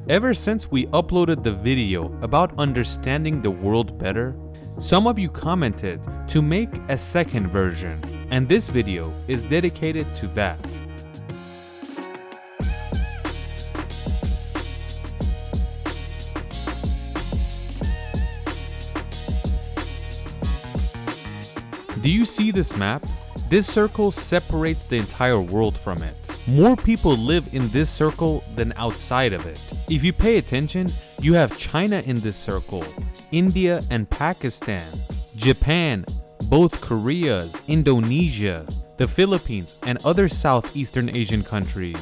Ever since we uploaded the video about understanding the world better, some of you commented to make a second version, and this video is dedicated to that. Do you see this map? This circle separates the entire world from it. More people live in this circle than outside of it. If you pay attention, you have China in this circle, India and Pakistan, Japan, both Koreas, Indonesia, the Philippines, and other Southeastern Asian countries.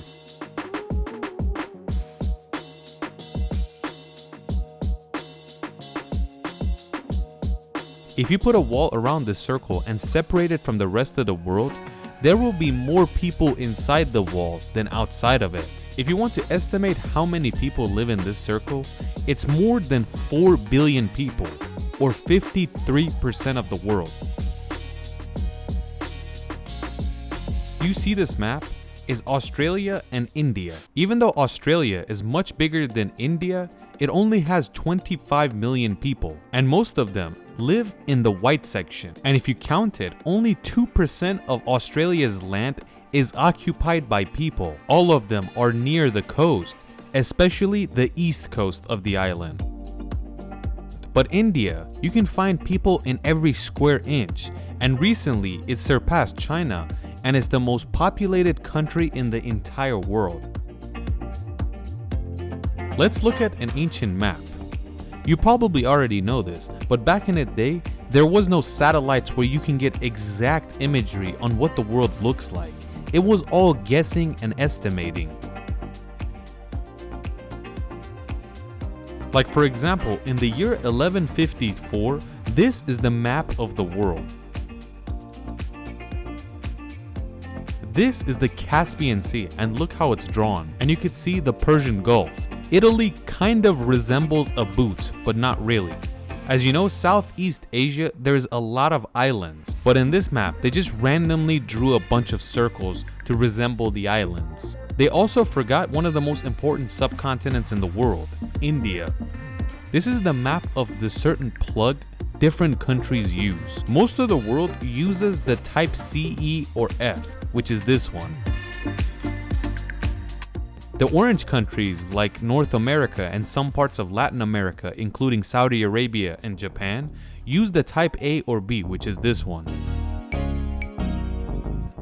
If you put a wall around this circle and separate it from the rest of the world, there will be more people inside the wall than outside of it. If you want to estimate how many people live in this circle, it's more than 4 billion people, or 53% of the world. You see this map? Is Australia and India. Even though Australia is much bigger than India, it only has 25 million people, and most of them live in the white section. And if you count it, only 2% of Australia's land is occupied by people. All of them are near the coast, especially the east coast of the island. But India, you can find people in every square inch, and recently it surpassed China and is the most populated country in the entire world. Let's look at an ancient map. You probably already know this, but back in the day, there was no satellites where you can get exact imagery on what the world looks like. It was all guessing and estimating. Like for example, in the year 1154, this is the map of the world. This is the Caspian Sea, and look how it's drawn, and you could see the Persian Gulf. Italy kind of resembles a boot, but not really. As you know, Southeast Asia, there's a lot of islands, but in this map, they just randomly drew a bunch of circles to resemble the islands. They also forgot one of the most important subcontinents in the world, India. This is the map of the certain plug different countries use. Most of the world uses the type CE or F, which is this one. The orange countries like North America and some parts of Latin America, including Saudi Arabia and Japan, use the type A or B, which is this one.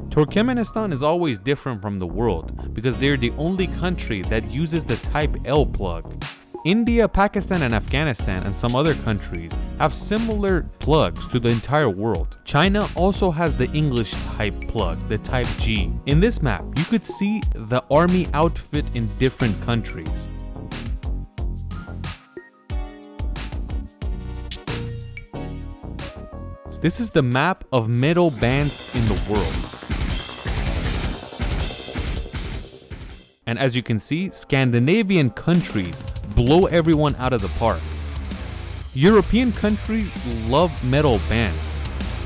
Turkmenistan is always different from the world because they're the only country that uses the type L plug. India, Pakistan, and Afghanistan and some other countries have similar plugs to the entire world. China also has the English type plug, the type G. In this map, you could see the army outfit in different countries. This is the map of metal bands in the world. And as you can see, Scandinavian countries blow everyone out of the park. European countries love metal bands,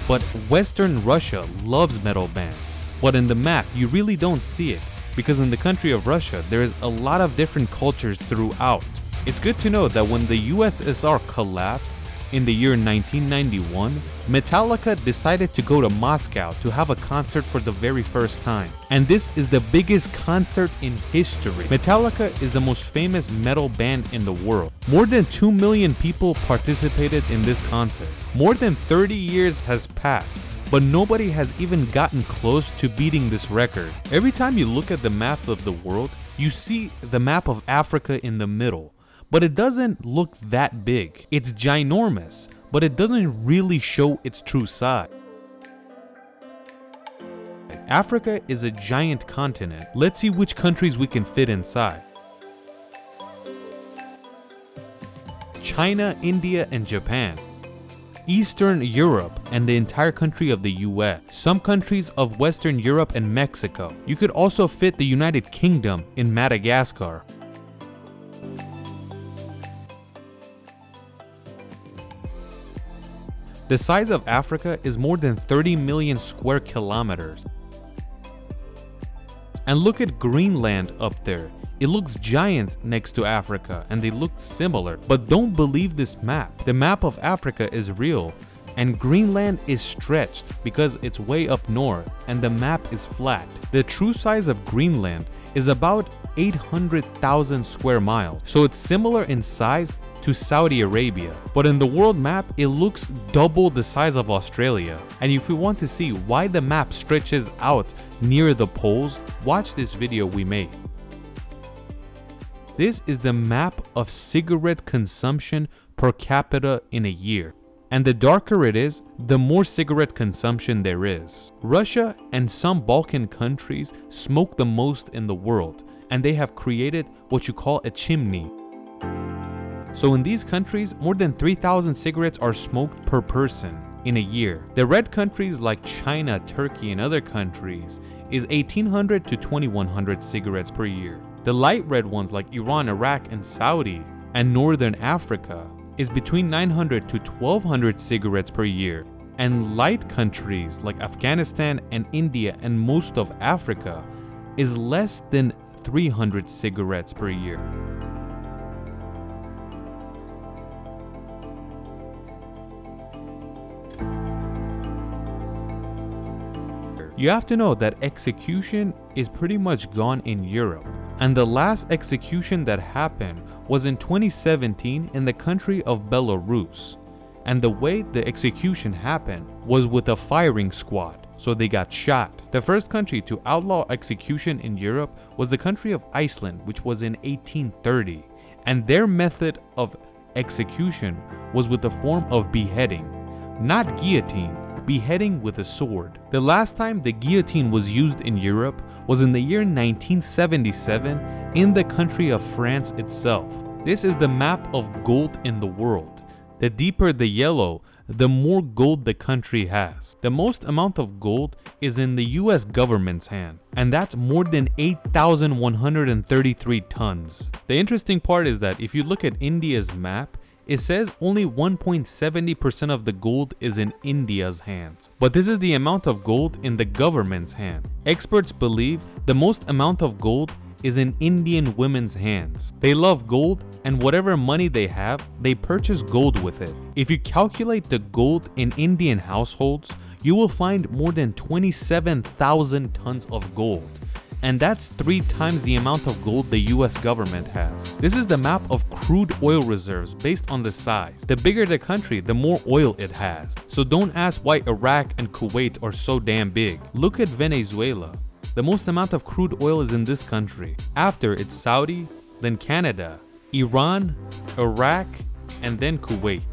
but Western Russia loves metal bands. But in the map, you really don't see it, because in the country of Russia, there is a lot of different cultures throughout. It's good to know that when the USSR collapsed in the year 1991, Metallica decided to go to Moscow to have a concert for the very first time. And this is the biggest concert in history. Metallica is the most famous metal band in the world. More than 2 million people participated in this concert. More than 30 years has passed, but nobody has even gotten close to beating this record. Every time you look at the map of the world, you see the map of Africa in the middle. But it doesn't look that big. It's ginormous, but it doesn't really show its true size. Africa is a giant continent. Let's see which countries we can fit inside. China, India, and Japan. Eastern Europe and the entire country of the US. Some countries of Western Europe and Mexico. You could also fit the United Kingdom in Madagascar. The size of Africa is more than 30 million square kilometers. And look at Greenland up there. It looks giant next to Africa and they look similar. But don't believe this map. The map of Africa is real. And Greenland is stretched because it's way up north and the map is flat. The true size of Greenland is about 800,000 square miles, so it's similar in size to Saudi Arabia. But in the world map, it looks double the size of Australia. And if you want to see why the map stretches out near the poles, watch this video we made. This is the map of cigarette consumption per capita in a year. And the darker it is, the more cigarette consumption there is. Russia and some Balkan countries smoke the most in the world, and they have created what you call a chimney. So in these countries, more than 3,000 cigarettes are smoked per person in a year. The red countries like China, Turkey, and other countries is 1,800 to 2,100 cigarettes per year. The light red ones like Iran, Iraq, and Saudi, and Northern Africa is between 900 to 1,200 cigarettes per year. And light countries like Afghanistan and India and most of Africa is less than 300 cigarettes per year. You have to know that execution is pretty much gone in Europe. And the last execution that happened was in 2017 in the country of Belarus. And the way the execution happened was with a firing squad, so they got shot. The first country to outlaw execution in Europe was the country of Iceland, which was in 1830. And their method of execution was with the form of beheading, not guillotine. Beheading with a sword. The last time the guillotine was used in Europe was in the year 1977 in the country of France itself. This is the map of gold in the world. The deeper the yellow, the more gold the country has. The most amount of gold is in the US government's hand, and that's more than 8,133 tons. The interesting part is that if you look at India's map, it says only 1.70% of the gold is in India's hands. But this is the amount of gold in the government's hand. Experts believe the most amount of gold is in Indian women's hands. They love gold, and whatever money they have, they purchase gold with it. If you calculate the gold in Indian households, you will find more than 27,000 tons of gold. And that's 3 times the amount of gold the US government has. This is the map of crude oil reserves based on the size. The bigger the country, the more oil it has. So don't ask why Iraq and Kuwait are so damn big. Look at Venezuela. The most amount of crude oil is in this country. After it's Saudi, then Canada, Iran, Iraq, and then Kuwait.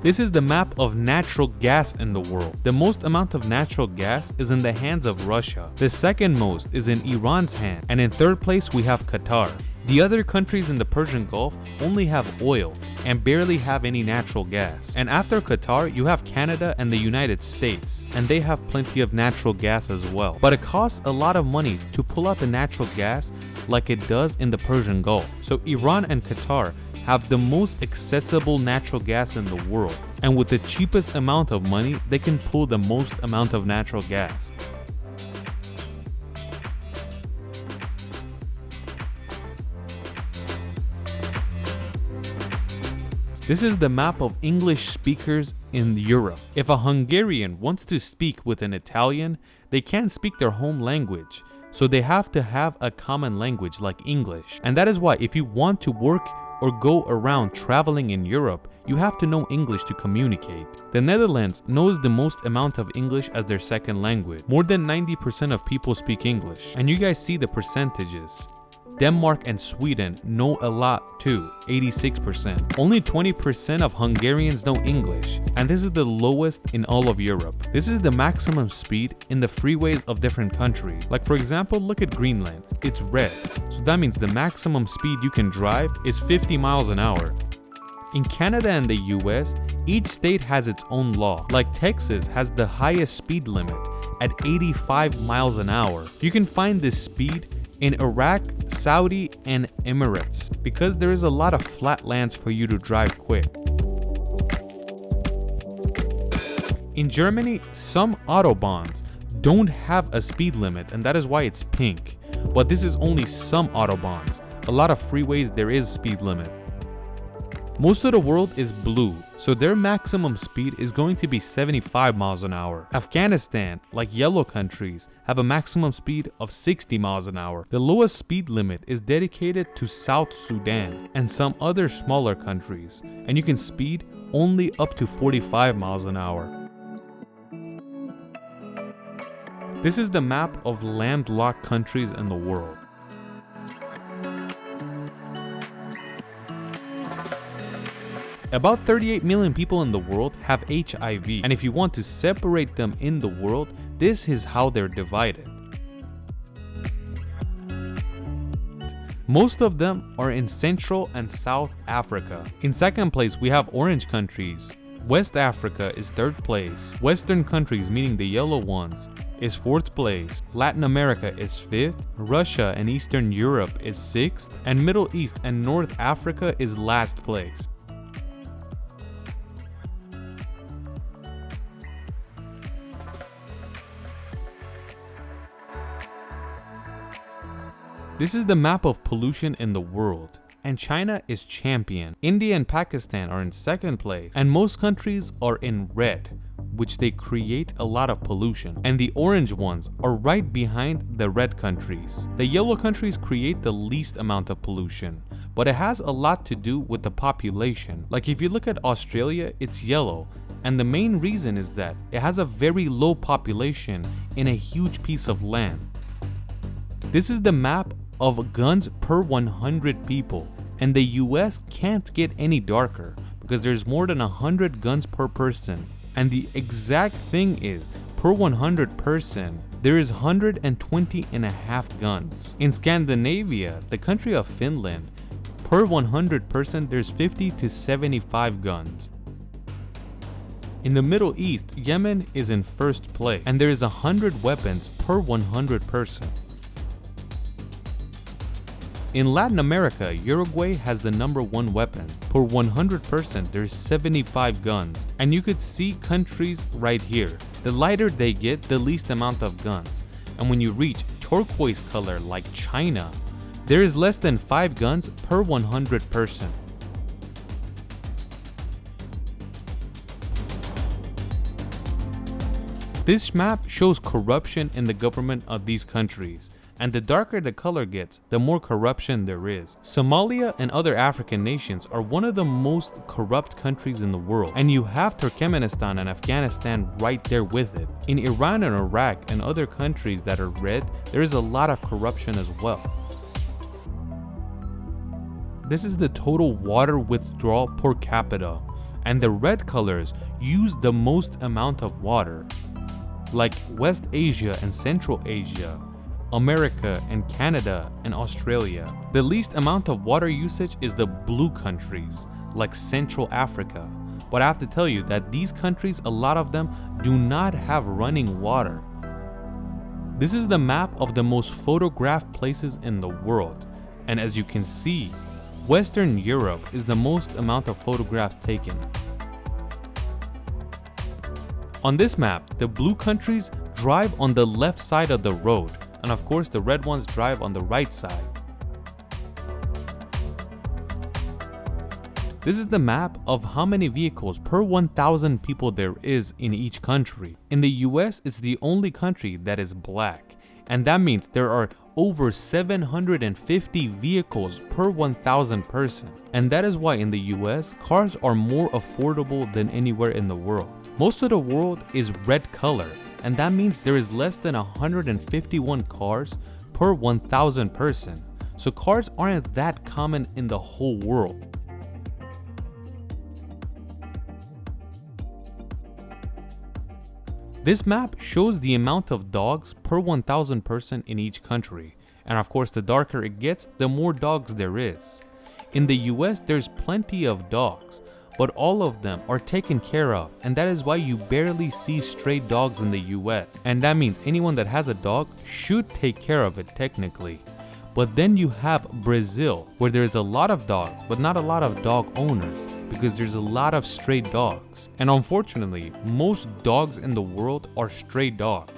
This is the map of natural gas in the world. The most amount of natural gas is in the hands of Russia. The second most is in Iran's hand. And in third place we have Qatar. The other countries in the Persian Gulf only have oil and barely have any natural gas. And after Qatar, you have Canada and the United States, and they have plenty of natural gas as well. But it costs a lot of money to pull out the natural gas like it does in the Persian Gulf. So Iran and Qatar have the most accessible natural gas in the world, and with the cheapest amount of money, they can pull the most amount of natural gas. This is the map of English speakers in Europe. If a Hungarian wants to speak with an Italian, they can't speak their home language, so they have to have a common language like English. And that is why if you want to work or go around traveling in Europe, you have to know English to communicate. The Netherlands knows the most amount of English as their second language. More than 90% of people speak English. And you guys see the percentages. Denmark and Sweden know a lot too, 86%. Only 20% of Hungarians know English, and this is the lowest in all of Europe. This is the maximum speed in the freeways of different countries. Like for example, look at Greenland. It's red, so that means the maximum speed you can drive is 50 miles an hour. In Canada and the US, each state has its own law. Like Texas has the highest speed limit at 85 miles an hour. You can find this speed in Iraq, Saudi, and Emirates because there is a lot of flat lands for you to drive quick. In Germany, some autobahns don't have a speed limit, and that is why it's pink. But this is only some autobahns. A lot of freeways there is speed limit. Most of the world is blue, so their maximum speed is going to be 75 miles an hour. Afghanistan, like yellow countries, have a maximum speed of 60 miles an hour. The lowest speed limit is dedicated to South Sudan and some other smaller countries, and you can speed only up to 45 miles an hour. This is the map of landlocked countries in the world. About 38 million people in the world have HIV, and if you want to separate them in the world, this is how they're divided. Most of them are in Central and South Africa. In second place, we have orange countries. West Africa is third place. Western countries, meaning the yellow ones, is fourth place. Latin America is fifth. Russia and Eastern Europe is sixth. And Middle East and North Africa is last place. This is the map of pollution in the world, and China is champion. India and Pakistan are in second place, and most countries are in red, which they create a lot of pollution, and the orange ones are right behind the red countries. The yellow countries create the least amount of pollution, but it has a lot to do with the population. Like if you look at Australia, it's yellow, and the main reason is that it has a very low population in a huge piece of land. This is the map of guns per 100 people, and the US can't get any darker because there's more than 100 guns per person. And the exact thing is, per 100 person, there is 120 and a half guns. In Scandinavia, the country of Finland, per 100 person, there's 50 to 75 guns. In the Middle East, Yemen is in first place, and there is 100 weapons per 100 person. In Latin America, Uruguay has the #1 weapon. Per 100 person, there's 75 guns. And you could see countries right here. The lighter they get, the least amount of guns. And when you reach turquoise color like China, there is less than 5 guns per 100 person. This map shows corruption in the government of these countries. And the darker the color gets, the more corruption there is. Somalia and other African nations are one of the most corrupt countries in the world, and you have Turkmenistan and Afghanistan right there with it. In Iran and Iraq and other countries that are red, there is a lot of corruption as well. This is the total water withdrawal per capita, and the red colors use the most amount of water, like West Asia and Central Asia, America and Canada and Australia. The least amount of water usage is the blue countries, like Central Africa. But I have to tell you that these countries, a lot of them, do not have running water. This is the map of the most photographed places in the world. And as you can see, Western Europe is the most amount of photographs taken. On this map, the blue countries drive on the left side of the road, and of course the red ones drive on the right side. This is the map of how many vehicles per 1,000 people there is in each country. In the US, it's the only country that is black, and that means there are over 750 vehicles per 1,000 person. And that is why in the US, cars are more affordable than anywhere in the world. Most of the world is red color, and that means there is less than 151 cars per 1,000 person. So cars aren't that common in the whole world. This map shows the amount of dogs per 1,000 person in each country. And of course, the darker it gets, the more dogs there is. In the US, there's plenty of dogs, but all of them are taken care of, and that is why you barely see stray dogs in the US. And that means anyone that has a dog should take care of it technically. But then you have Brazil, where there is a lot of dogs, but not a lot of dog owners, because there's a lot of stray dogs. And unfortunately, most dogs in the world are stray dogs.